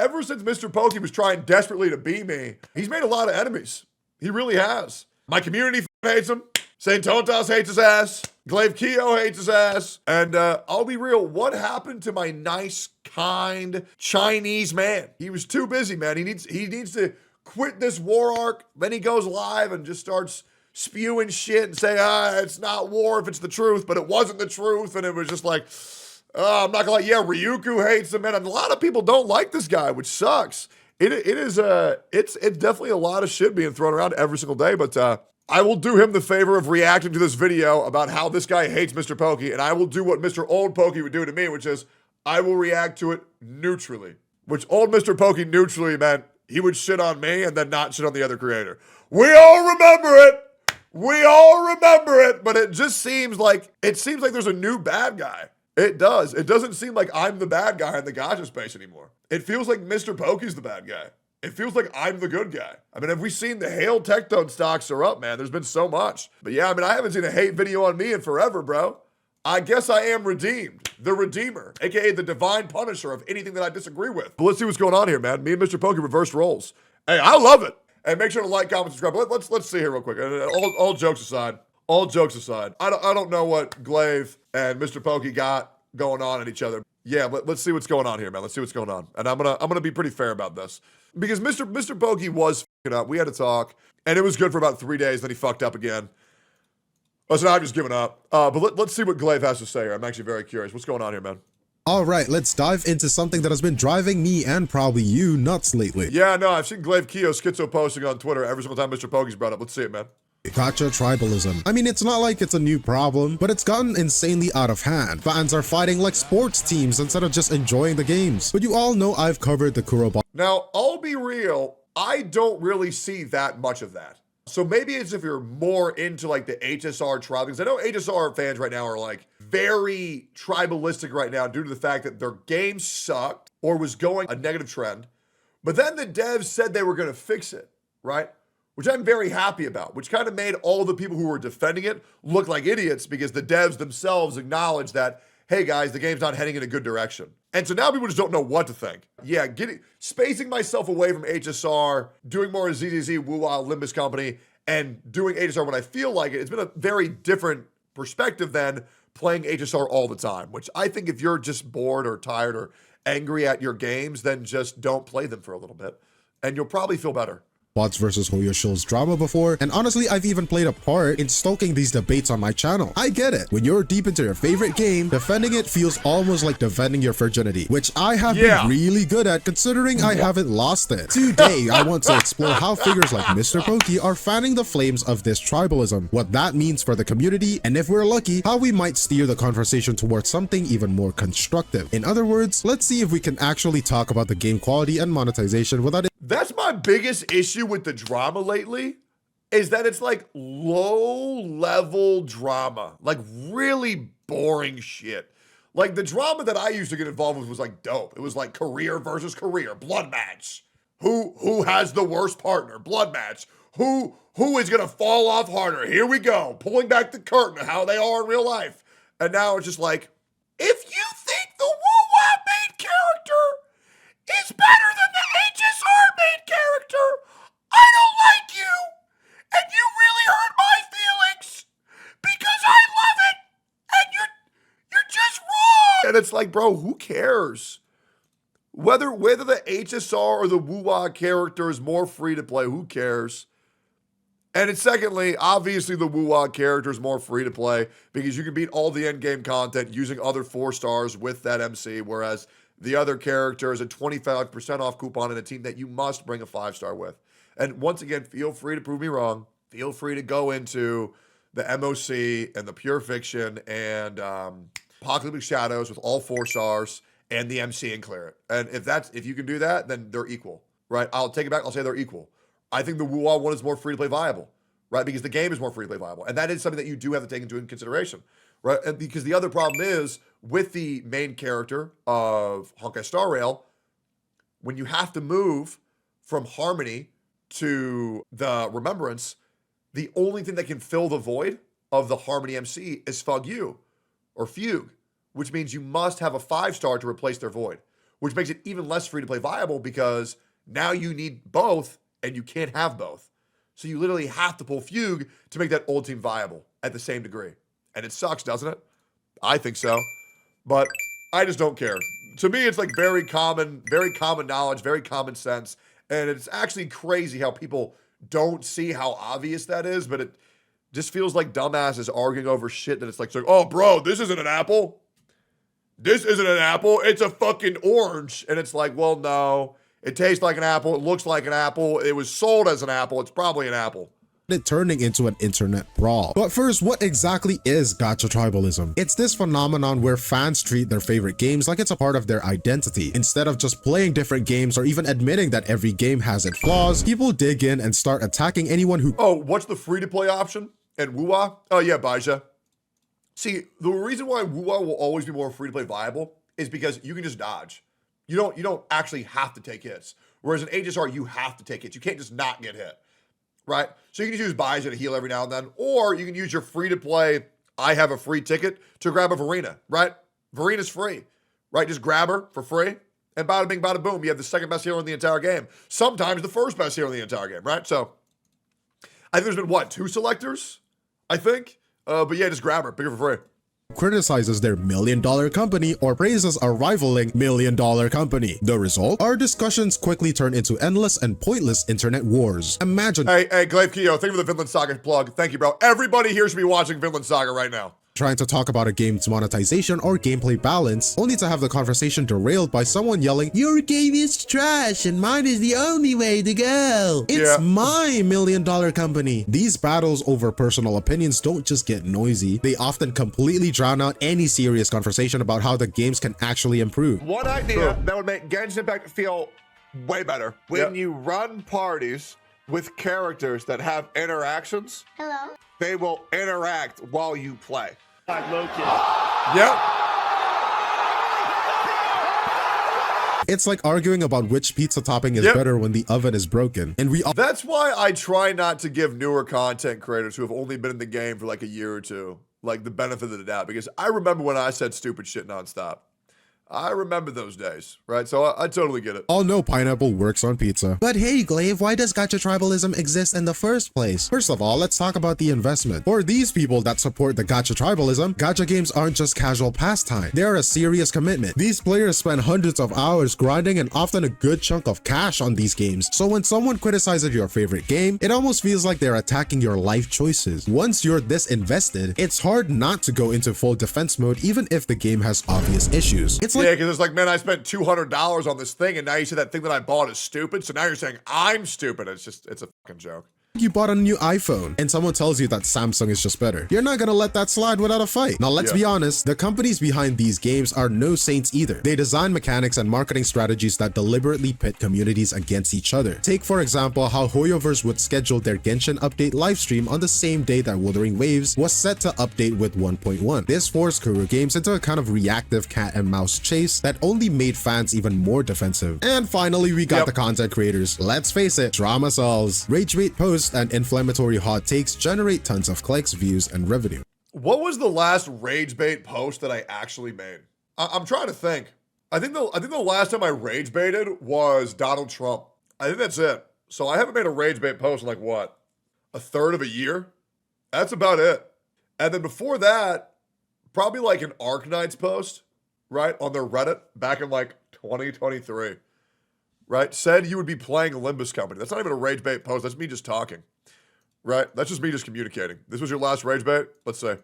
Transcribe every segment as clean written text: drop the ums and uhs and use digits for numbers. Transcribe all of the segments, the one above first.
ever since MrPokke was trying desperately to be me, he's made a lot of enemies. He really has. My community hates him. St. Tontas hates his ass. Glaive Keo hates his ass. And I'll be real, what happened to my nice, kind Chinese man? He was too busy, man. He needs to quit this war arc. Then he goes live and just starts spewing shit and saying, it's not war if it's the truth, but it wasn't the truth. And it was just like, I'm not gonna lie, yeah, Ryuku hates him, man. And a lot of people don't like this guy, which sucks. It's definitely a lot of shit being thrown around every single day, but I will do him the favor of reacting to this video about how this guy hates MrPokke, and I will do what Mr. Old Pokey would do to me, which is I will react to it neutrally. Which old MrPokke neutrally meant he would shit on me and then not shit on the other creator. We all remember it. We all remember it, but it just seems like there's a new bad guy. It does. It doesn't seem like I'm the bad guy in the gacha space anymore. It feels like MrPokke's the bad guy. It feels like I'm the good guy. I mean, have we seen the Hail Tectone stocks are up, man? There's been so much. But yeah, I mean, I haven't seen a hate video on me in forever, bro. I guess I am redeemed. The Redeemer, aka the Divine Punisher of anything that I disagree with. But let's see what's going on here, man. Me and MrPokke reversed roles. Hey, I love it. Hey, make sure to like, comment, subscribe. Let's see here real quick. All jokes aside, I don't know what Glaive and MrPokke got going on at each other. Yeah, let's see what's going on here, man. Let's see what's going on. And I'm gonna be pretty fair about this. Because MrPokke was fucking up. We had to talk, and it was good for about 3 days, then he fucked up again. So I've just given up. But let's see what Glaive has to say here. I'm actually very curious. What's going on here, man? All right, let's dive into something that has been driving me and probably you nuts lately. Yeah, no, I've seen Glaive Keo schizo posting on Twitter every single time MrPokke's brought up. Let's see it, man. Gacha Tribalism. I mean, it's not like it's a new problem, but it's gotten insanely out of hand. Fans are fighting like sports teams instead of just enjoying the games. But you all know I've covered the Kurobot. Now, I'll be real, I don't really see that much of that. So maybe it's if you're more into like the HSR tribe, because I know HSR fans right now are like very tribalistic right now due to the fact that their game sucked or was going a negative trend. But then the devs said they were going to fix it, right? Which I'm very happy about, which kind of made all the people who were defending it look like idiots because the devs themselves acknowledged that, hey guys, the game's not heading in a good direction. And so now people just don't know what to think. Yeah, spacing myself away from HSR, doing more ZZZ, Woo-Wah, Limbus Company, and doing HSR when I feel like it, it's been a very different perspective than playing HSR all the time, which I think if you're just bored or tired or angry at your games, then just don't play them for a little bit, and you'll probably feel better. Bots versus Hoyoshill's drama before, and honestly, I've even played a part in stoking these debates on my channel. I get it. When you're deep into your favorite game, defending it feels almost like defending your virginity, which I have been really good at considering I haven't lost it. Today, I want to explore how figures like MrPokke are fanning the flames of this tribalism, what that means for the community, and if we're lucky, how we might steer the conversation towards something even more constructive. In other words, let's see if we can actually talk about the game quality and monetization without it. That's my biggest issue with the drama lately, is that it's like low level drama, like really boring shit. Like the drama that I used to get involved with was like dope. It was like career versus career, blood match. Who has the worst partner, blood match. Who is gonna fall off harder? Here we go, pulling back the curtain of how they are in real life. And now it's just like, if you think the Woo-Wah main character is better than the HSR main character, I don't like you, and you really hurt my feelings because I love it, and you're just wrong. And it's like, bro, who cares? Whether the HSR or the Woo-Wah character is more free to play, who cares? And it's secondly, obviously the Woo-Wah character is more free to play because you can beat all the end game content using other 4 stars with that MC, whereas the other character is a 25% off coupon in a team that you must bring a 5-star with. And once again, feel free to prove me wrong. Feel free to go into the MOC and the Pure Fiction and Apocalyptic Shadows with all 4 stars and the MC and clear it. And if you can do that, then they're equal, right? I'll take it back. I'll say they're equal. I think the Woo-Wah one is more free to play viable, right? Because the game is more free to play viable. And that is something that you do have to take into consideration, right? And because the other problem is with the main character of Honkai Star Rail, when you have to move from Harmony to the Remembrance, the only thing that can fill the void of the Harmony MC is Fugue, which means you must have a 5-star to replace their void, which makes it even less free-to-play viable because now you need both and you can't have both. So you literally have to pull Fugue to make that old team viable at the same degree. And it sucks, doesn't it? I think so. But I just don't care. To me, it's like very common knowledge, very common sense. And it's actually crazy how people don't see how obvious that is, but it just feels like dumbasses arguing over shit that it's like, oh, bro, this isn't an apple. This isn't an apple. It's a fucking orange. And it's like, well, no. It tastes like an apple. It looks like an apple. It was sold as an apple. It's probably an apple. It turning into an internet brawl. But first, what exactly is gacha tribalism? It's this phenomenon where fans treat their favorite games like it's a part of their identity. Instead of just playing different games or even admitting that every game has its flaws, people dig in and start attacking anyone who— oh, what's the free-to-play option? And Wuwa? Oh yeah, Baja. See, the reason why Wuwa will always be more free-to-play viable is because you can just dodge. You don't actually have to take hits. Whereas in HSR, you have to take hits. You can't just not get hit, right? So you can just use Baja to heal every now and then, or you can use your free-to-play, I have a free ticket to grab a Verena, right? Verena's free, right? Just grab her for free, and bada bing, bada boom, you have the second best hero in the entire game. Sometimes the first best hero in the entire game, right? So I think there's been, what, 2 selectors? I think. But yeah, just grab her, pick her for free. Criticizes their $1 million company or praises a rivaling $1 million company. The result? Our discussions quickly turn into endless and pointless internet wars. Imagine— Hey, Glaive Keo, thank you for the Vinland Saga plug. Thank you, bro. Everybody here should be watching Vinland Saga right now. Trying to talk about a game's monetization or gameplay balance, only to have the conversation derailed by someone yelling, "Your game is trash and mine is the only way to go. It's my $1 million company." These battles over personal opinions don't just get noisy, they often completely drown out any serious conversation about how the games can actually improve. One idea that would make Genshin Impact feel way better when you run parties with characters that have interactions. Hello. They will interact while you play. Yep. It's like arguing about which pizza topping is better when the oven is broken. And that's why I try not to give newer content creators who have only been in the game for like a year or two, like the benefit of the doubt, because I remember when I said stupid shit nonstop. I remember those days, right? So I totally get it. all know pineapple works on pizza. But hey, Glaive, why does gacha tribalism exist in the first place? First of all, let's talk about the investment. For these people that support the gacha tribalism, gacha games aren't just casual pastime. They are a serious commitment. These players spend hundreds of hours grinding and often a good chunk of cash on these games. So when someone criticizes your favorite game, it almost feels like they're attacking your life choices. Once you're this invested, it's hard not to go into full defense mode even if the game has obvious issues. It's yeah, because it's like, man, I spent $200 on this thing, and now you said that thing that I bought is stupid, so now you're saying I'm stupid. It's a fucking joke. You bought a new iPhone and someone tells you that Samsung is just better. You're not gonna let that slide without a fight. Now let's be honest, the companies behind these games are no saints either. They design mechanics and marketing strategies that deliberately pit communities against each other. Take for example how Hoyoverse would schedule their Genshin update livestream on the same day that Wuthering Waves was set to update with 1.1. This forced Kuru Games into a kind of reactive cat and mouse chase that only made fans even more defensive. And finally, we got the content creators. Let's face it, drama sells. Ragebait posts and inflammatory hot takes generate tons of clicks, views, and revenue. What was the last Ragebait post that I actually made? I'm trying to think. I think the last time I Ragebaited was Donald Trump. I think that's it. So I haven't made a Ragebait post in like what? A third of a year? That's about it. And then before that, probably like an Arknights post, right? On their Reddit back in like 2023. Right? Said you would be playing Limbus Company. That's not even a Ragebait post. That's me just talking. Right? That's just me just communicating. This was your last Ragebait? Let's say.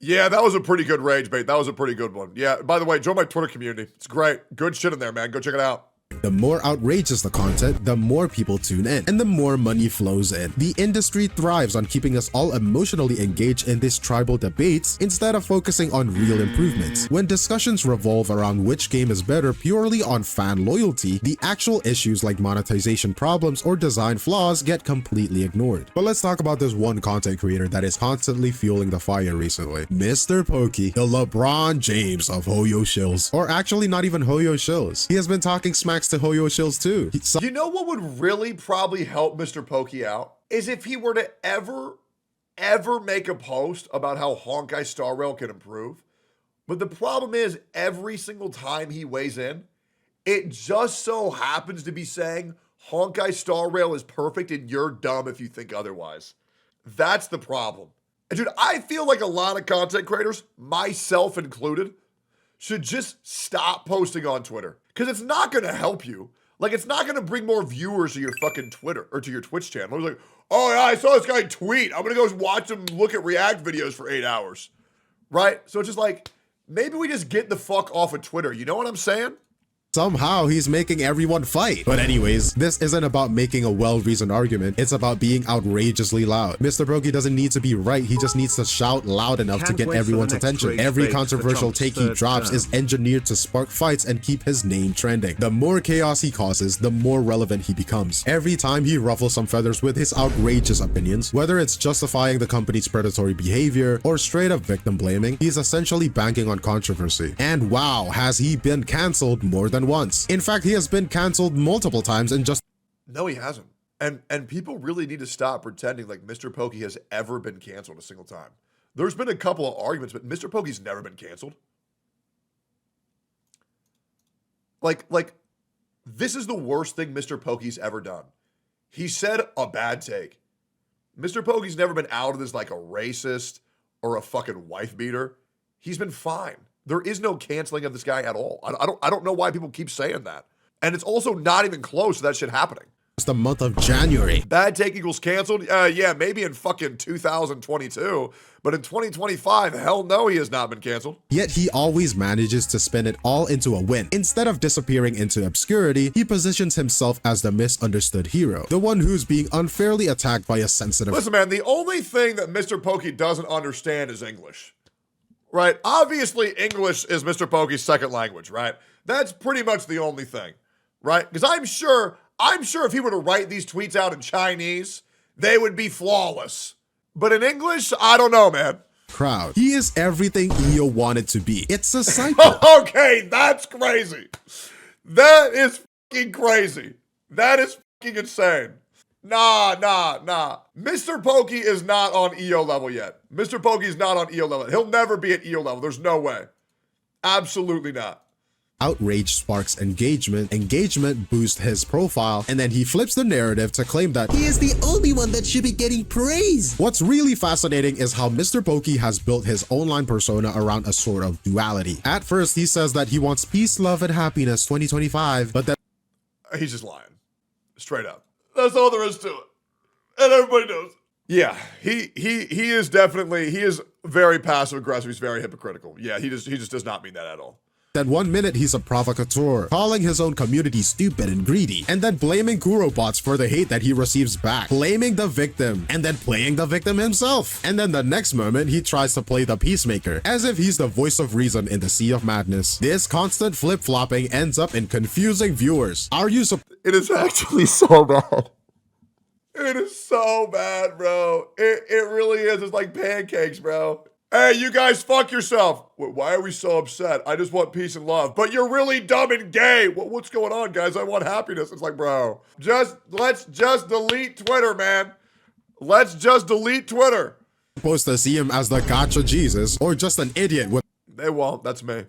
Yeah, that was a pretty good Ragebait. That was a pretty good one. Yeah, by the way, join my Twitter community. It's great. Good shit in there, man. Go check it out. The more outrageous the content, the more people tune in, and the more money flows in. The industry thrives on keeping us all emotionally engaged in these tribal debates instead of focusing on real improvements. When discussions revolve around which game is better purely on fan loyalty, the actual issues like monetization problems or design flaws get completely ignored. But let's talk about this one content creator that is constantly fueling the fire recently. MrPokke, the LeBron James of Hoyo Shills. Or actually not even Hoyo Shills. He has been talking smacks to Hoyo Shills too. You know what would really probably help MrPokke out? Is if he were to ever make a post about how Honkai Star Rail can improve. But the problem is every single time he weighs in, It just so happens to be saying Honkai Star Rail is perfect and you're dumb if you think otherwise. That's the problem. And dude, I feel like a lot of content creators, myself included, should just stop posting on Twitter. Because it's not going to help you. Like, it's not going to bring more viewers to your fucking Twitter or to your Twitch channel. It's like, oh yeah, I saw this guy tweet. I'm going to go watch him look at React videos for 8 hours. Right? So it's just like, maybe we just get the fuck off of Twitter. You know what I'm saying? Somehow he's making everyone fight. But anyways, this isn't about making a well-reasoned argument. It's about being outrageously loud. MrPokke doesn't need to be right. He just needs to shout loud enough to get everyone's attention. Every controversial take he drops is engineered to spark fights and keep his name trending. The more chaos he causes, the more relevant he becomes. Every time he ruffles some feathers with his outrageous opinions, whether it's justifying the company's predatory behavior or straight up victim blaming, he's essentially banking on controversy. And wow, has he been cancelled more than once. In fact, he has been cancelled multiple times and just— No, he hasn't. And people really need to stop pretending like MrPokke has ever been canceled a single time. There's been a couple of arguments, but MrPokke's never been canceled. Like, this is the worst thing MrPokke's ever done. He said a bad take. MrPokke's never been outed as like a racist or a fucking wife beater. He's been fine. There is no canceling of this guy at all. I don't know why people keep saying that. And it's also not even close to that shit happening. the month of January. Bad take equals canceled? Yeah, maybe in fucking 2022. But in 2025, hell no, he has not been canceled. Yet he always manages to spin it all into a win. Instead of disappearing into obscurity, he positions himself as the misunderstood hero, the one who's being unfairly attacked by a sensitive— Listen, man, the only thing that MrPokke doesn't understand is English. Right? Obviously, English is MrPokke's second language, right? That's pretty much the only thing, right? Because I'm sure if he were to write these tweets out in Chinese, they would be flawless. But in English, I don't know, man. crowd. He is everything EO wanted to be. It's a cycle. Okay, that's crazy. That is fucking crazy. That is fucking insane. Nah. MrPokke is not on EO level yet. MrPokke is not on EO level. He'll never be at EO level. There's no way. Absolutely not. Outrage sparks engagement, engagement boosts his profile, and then he flips the narrative to claim that he is the only one that should be getting praise. What's really fascinating is how MrPokke has built his online persona around a sort of duality. At first, he says that he wants peace, love, and happiness 2025, but then He's just lying. Straight up. That's all there is to it. And everybody knows. Yeah, he is definitely, he is very passive aggressive. He's very hypocritical. Yeah, he just does not mean that at all. then 1 minute he's a provocateur, calling his own community stupid and greedy, and then blaming Kurobots for the hate that he receives back, blaming the victim, and then playing the victim himself. And then the next moment he tries to play the peacemaker, as if he's the voice of reason in the sea of madness. This constant flip-flopping ends up in confusing viewers. Are you It is actually so bad. It is so bad, bro. It really is. It's like pancakes, bro. Hey, you guys fuck yourself. Why are we so upset? I just want peace and love. But you're really dumb and gay. What's going on, guys? I want happiness. It's like, bro, let's just delete Twitter, man. Let's just delete Twitter. supposed to see him as the Gacha Jesus or just an idiot with They won't. That's me.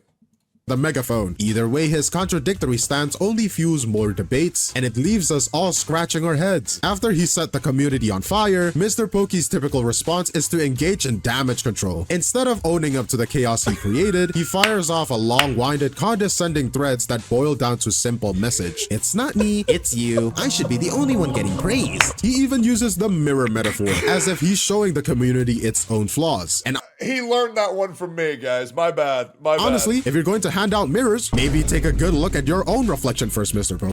the megaphone? Either way, his contradictory stance only fuels more debates, and it leaves us all scratching our heads. After he set the community on fire, MrPokke's typical response is to engage in damage control. Instead of owning up to the chaos he created, he fires off a long-winded, condescending threads that boil down to simple message. It's not me, it's you. I should be the only one getting praised. He even uses the mirror metaphor, as if he's showing the community its own flaws. And He learned that one from me, guys. My bad. My bad. honestly, if you're going to hand out mirrors, maybe take a good look at your own reflection first, MrPokke.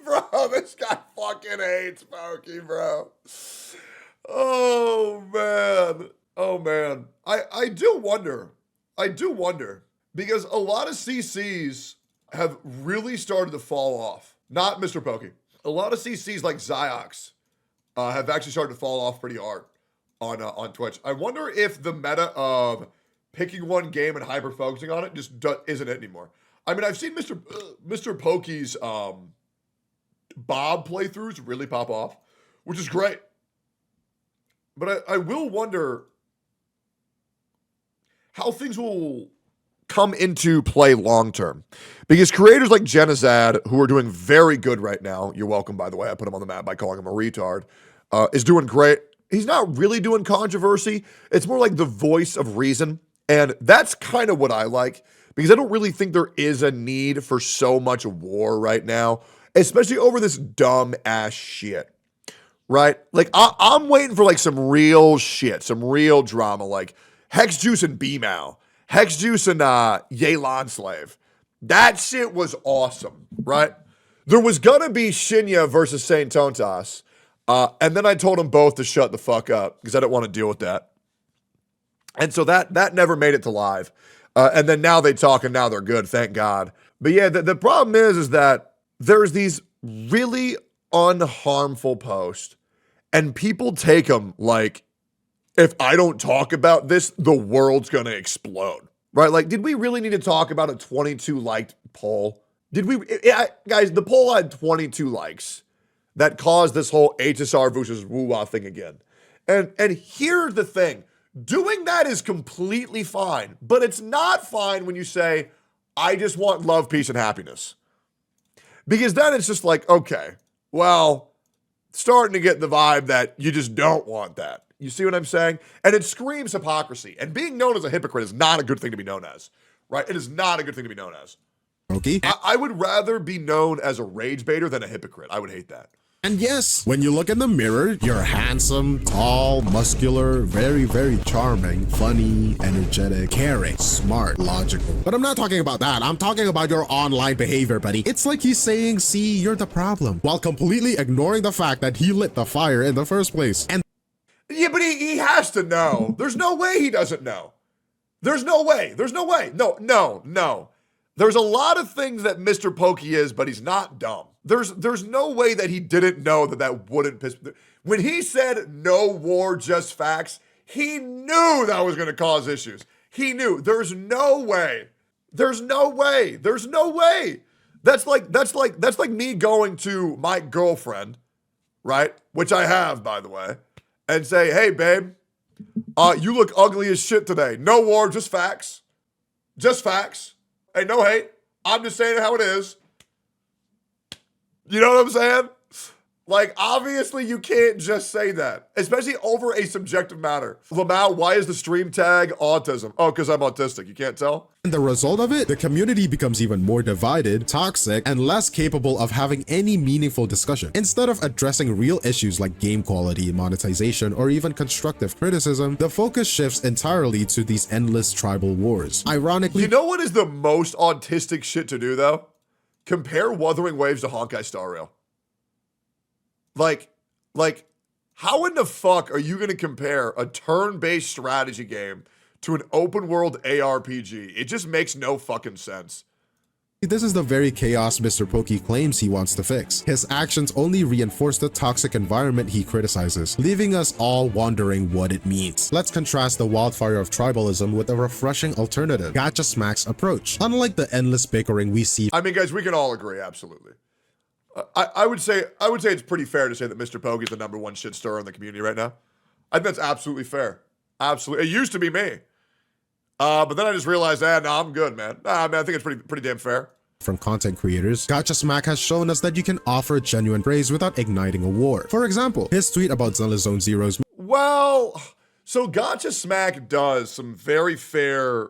Bro, this guy fucking hates Pokey, bro. Oh, man. Oh, man. I do wonder. Because a lot of CCs have really started to fall off. Not MrPokke. A lot of CCs like Ziox have actually started to fall off pretty hard on Twitch. I wonder if the meta of picking one game and hyper focusing on it just isn't it anymore. I mean, I've seen MrPokke's Bob playthroughs really pop off, which is great. But I will wonder how things will come into play long term. Because creators like Genizad, who are doing very good right now, you're welcome, by the way, I put him on the map by calling him a retard, is doing great. He's not really doing controversy. It's more like the voice of reason. And that's kind of what I like, because I don't really think there is a need for so much war right now, especially over this dumb ass shit. Right? Like, I'm waiting for like some real shit, some real drama, like Hex Juice and B-Mal, Hex Juice and Yelan Slave. That shit was awesome, right? There was gonna be Shinya versus Saint Tontas, and then I told them both to shut the fuck up because I didn't want to deal with that. And so that never made it to live. And then now they talk and now they're good, thank God. But yeah, the problem is that there's these really unharmful posts, and people take them like, if I don't talk about this, the world's gonna explode, right? Like, did we really need to talk about a 22 liked poll? Did we, guys, the poll had 22 likes that caused this whole HSR versus woo-wah thing again. And here's the thing, doing that is completely fine, but it's not fine when you say, I just want love, peace, and happiness. Because then it's just like, okay, well, starting to get the vibe that you just don't want that. You see what I'm saying? And it screams hypocrisy. And being known as a hypocrite is not a good thing to be known as, right? It is not a good thing to be known as. Okay. I would rather be known as a rage baiter than a hypocrite. I would hate that. And yes, when you look in the mirror, you're handsome, tall, muscular, very, very charming, funny, energetic, caring, smart, logical. But I'm not talking about that. I'm talking about your online behavior, buddy. It's like he's saying, see, you're the problem, while completely ignoring the fact that he lit the fire in the first place. And yeah, but he has to know. There's no way he doesn't know. There's no way. There's no way. No. There's a lot of things that MrPokke is, but he's not dumb. There's no way that he didn't know that wouldn't piss. When he said no war, just facts, he knew that was going to cause issues. He knew. There's no way. There's no way. There's no way. That's like me going to my girlfriend, right? Which I have, by the way, and say, hey, babe, you look ugly as shit today. No war, just facts. Just facts. Hey, no hate. I'm just saying how it is. You know what I'm saying? Like, obviously you can't just say that, especially over a subjective matter. Lamau, why is the stream tag autism? Oh, because I'm autistic. You can't tell? the result of it, the community becomes even more divided, toxic, and less capable of having any meaningful discussion. Instead of addressing real issues like game quality, monetization, or even constructive criticism, the focus shifts entirely to these endless tribal wars. Ironically, you know what is the most autistic shit to do, though? Compare Wuthering Waves to Honkai Star Rail. Like, how in the fuck are you going to compare a turn-based strategy game to an open-world ARPG? It just makes no fucking sense. this is the very chaos MrPokke claims he wants to fix. His actions only reinforce the toxic environment he criticizes, leaving us all wondering what it means. Let's contrast the wildfire of tribalism with a refreshing alternative, Gacha Smack's approach. Unlike the endless bickering we see, I mean, guys, we can all agree, absolutely. I would say it's pretty fair to say that MrPokke is the #1 shit stirrer in the community right now. I think that's absolutely fair. Absolutely. It used to be me. But then I just realized, nah, I'm good, man. Nah, man, I think it's pretty damn fair. From content creators, Gacha Smack has shown us that you can offer genuine praise without igniting a war. For example, his tweet about Zelda Zone Zero's Well, so Gacha Smack does some very fair,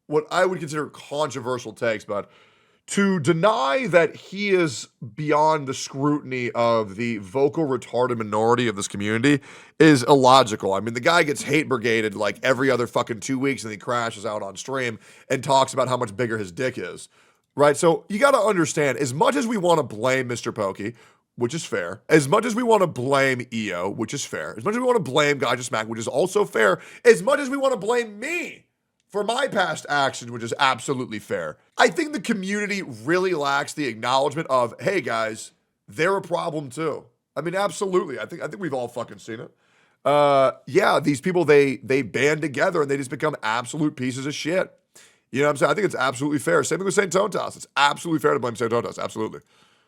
what I would consider controversial takes, but to deny that he is beyond the scrutiny of the vocal retarded minority of this community is illogical. I mean, the guy gets hate brigaded like every other fucking 2 weeks and he crashes out on stream and talks about how much bigger his dick is, right? So you got to understand, as much as we want to blame MrPokke, which is fair, as much as we want to blame EO, which is fair, as much as we want to blame Gacha Smack, which is also fair, as much as we want to blame me for my past actions, which is absolutely fair, I think the community really lacks the acknowledgement of, hey guys, they're a problem too. I mean, absolutely. I think we've all fucking seen it. Yeah, these people, they band together and they just become absolute pieces of shit. You know what I'm saying? I think it's absolutely fair. Same thing with Saint Tontas. It's absolutely fair to blame Saint Tontas. Absolutely.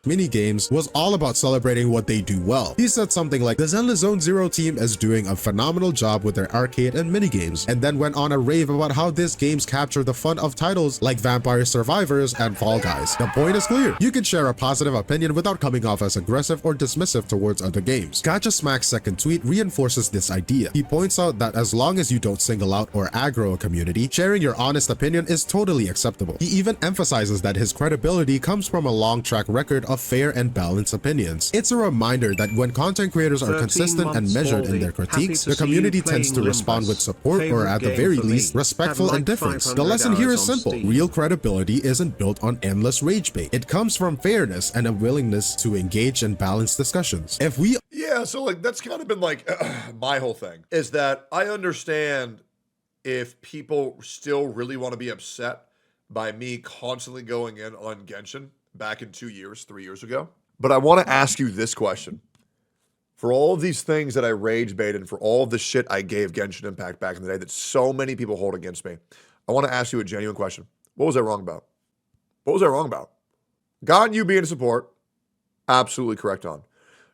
minigames was all about celebrating what they do well. He said something like, the Zenless Zone Zero team is doing a phenomenal job with their arcade and minigames, and then went on a rave about how these games capture the fun of titles like Vampire Survivors and Fall Guys. The point is clear. You can share a positive opinion without coming off as aggressive or dismissive towards other games. Gacha Smack's second tweet reinforces this idea. He points out that as long as you don't single out or aggro a community, sharing your honest opinion is totally acceptable. He even emphasizes that his credibility comes from a long track record of fair and balanced opinions. It's a reminder that when content creators are consistent and measured in their critiques, the community tends to respond with support or at the very least, respectful indifference. The lesson here is simple. Real credibility isn't built on endless rage bait. It comes from fairness and a willingness to engage in balanced discussions. If we So like that's kind of been like my whole thing is that I understand if people still really want to be upset by me constantly going in on Genshin back in 3 years ago. But I want to ask you this question. For all of these things that I rage baited and for all of the shit I gave Genshin Impact back in the day that so many people hold against me, I want to ask you a genuine question. What was I wrong about? What was I wrong about? Gon Yu being a support, absolutely correct on.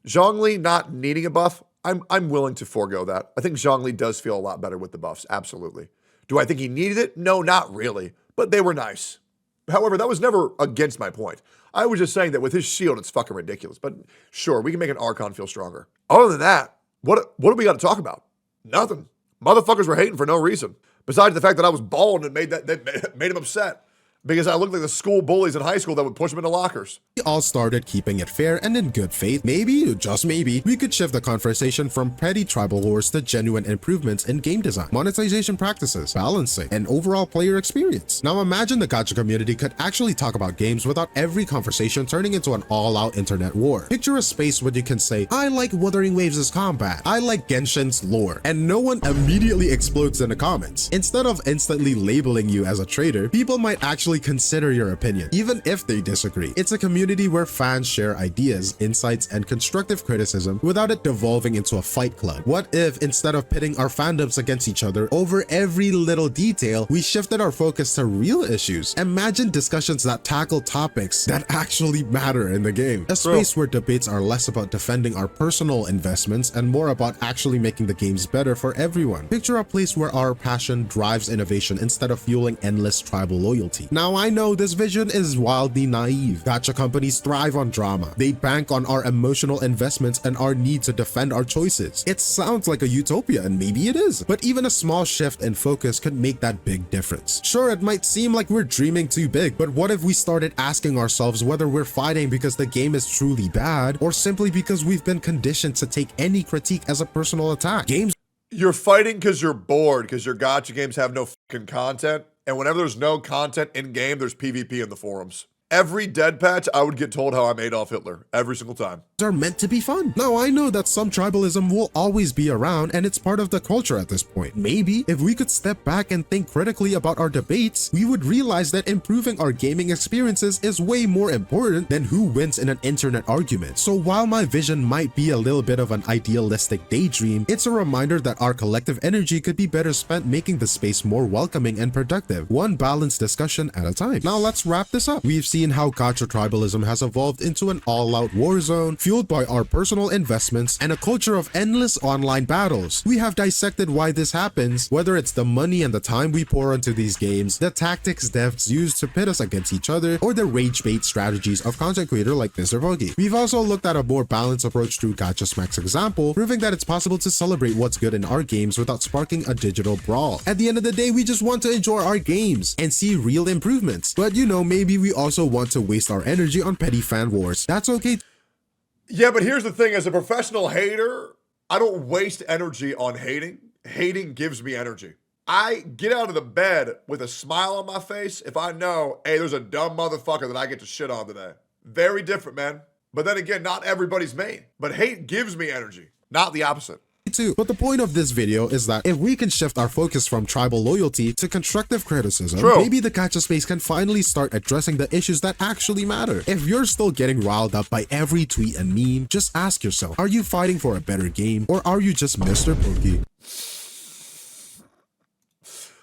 Zhongli not needing a buff, I'm willing to forego that. I think Zhongli does feel a lot better with the buffs, absolutely. Do I think he needed it? No, not really, but they were nice. However, that was never against my point. I was just saying that with his shield, it's fucking ridiculous. But sure, we can make an Archon feel stronger. Other than that, what do we got to talk about? Nothing. Motherfuckers were hating for no reason. Besides the fact that I was bald and made him upset. Because I looked like the school bullies in high school that would push them into lockers. We all started keeping it fair and in good faith. Maybe, just maybe, we could shift the conversation from petty tribal wars to genuine improvements in game design, monetization practices, balancing, and overall player experience. Now imagine the gacha community could actually talk about games without every conversation turning into an all-out internet war. Picture a space where you can say, I like Wuthering Waves' combat, I like Genshin's lore, and no one immediately explodes in the comments. Instead of instantly labeling you as a traitor, people might actually consider your opinion, even if they disagree. It's a community where fans share ideas, insights, and constructive criticism without it devolving into a fight club. What if, instead of pitting our fandoms against each other over every little detail, we shifted our focus to real issues? Imagine discussions that tackle topics that actually matter in the game. A space where debates are less about defending our personal investments and more about actually making the games better for everyone. Picture a place where our passion drives innovation instead of fueling endless tribal loyalty. Now, I know this vision is wildly naive. Gacha companies thrive on drama. They bank on our emotional investments and our need to defend our choices. It sounds like a utopia, and maybe it is, but even a small shift in focus could make that big difference. Sure, it might seem like we're dreaming too big, but what if we started asking ourselves whether we're fighting because the game is truly bad, or simply because we've been conditioned to take any critique as a personal attack? You're fighting because you're bored, because your gacha games have no fucking content. And whenever there's no content in game, there's PvP in the forums. Every dead patch, I would get told how I'm Adolf Hitler every single time. Are meant to be fun. Now, I know that some tribalism will always be around and it's part of the culture at this point. Maybe if we could step back and think critically about our debates, we would realize that improving our gaming experiences is way more important than who wins in an internet argument. So while my vision might be a little bit of an idealistic daydream, it's a reminder that our collective energy could be better spent making the space more welcoming and productive, one balanced discussion at a time. Now let's wrap this up. We've seen how Gacha Tribalism has evolved into an all-out war zone, fueled by our personal investments and a culture of endless online battles. We have dissected why this happens, whether it's the money and the time we pour into these games, the tactics devs use to pit us against each other, or the rage bait strategies of content creator like MrPokke. We've also looked at a more balanced approach through Gacha Smack's example, proving that it's possible to celebrate what's good in our games without sparking a digital brawl. At the end of the day, we just want to enjoy our games and see real improvements. But you know, maybe we also want to waste our energy on petty fan wars. That's okay. Yeah, but here's the thing. As a professional hater, I don't waste energy on hating. Hating gives me energy. I get out of the bed with a smile on my face if I know, hey, there's a dumb motherfucker that I get to shit on today. Very different, man. But then again, not everybody's main. But hate gives me energy, not the opposite. Too. But the point of this video is that if we can shift our focus from tribal loyalty to constructive criticism, maybe the gacha space can finally start addressing the issues that actually matter. If you're still getting riled up by every tweet and meme, just ask yourself, are you fighting for a better game, or are you just MrPokke?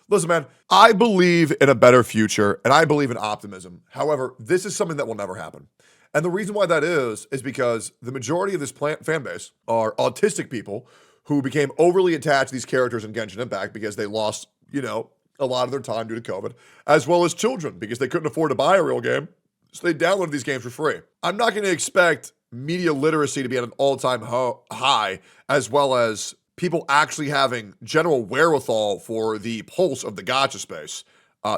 Listen, man, I believe in a better future and I believe in optimism. However, this is something that will never happen. And the reason why that is because the majority of this fan base are autistic people who became overly attached to these characters in Genshin Impact because they lost, you know, a lot of their time due to COVID, as well as children because they couldn't afford to buy a real game. So they downloaded these games for free. I'm not going to expect media literacy to be at an all-time high, as well as people actually having general wherewithal for the pulse of the gacha space.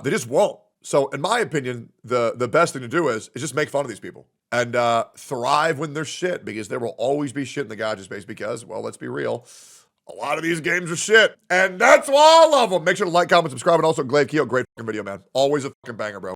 They just won't. So in my opinion, the best thing to do is just make fun of these people and thrive when there's shit, because there will always be shit in the gacha space because, well, let's be real, a lot of these games are shit. And that's why I love them. Make sure to like, comment, subscribe, and also Glaive Keo, great fucking video, man. Always a fucking banger, bro.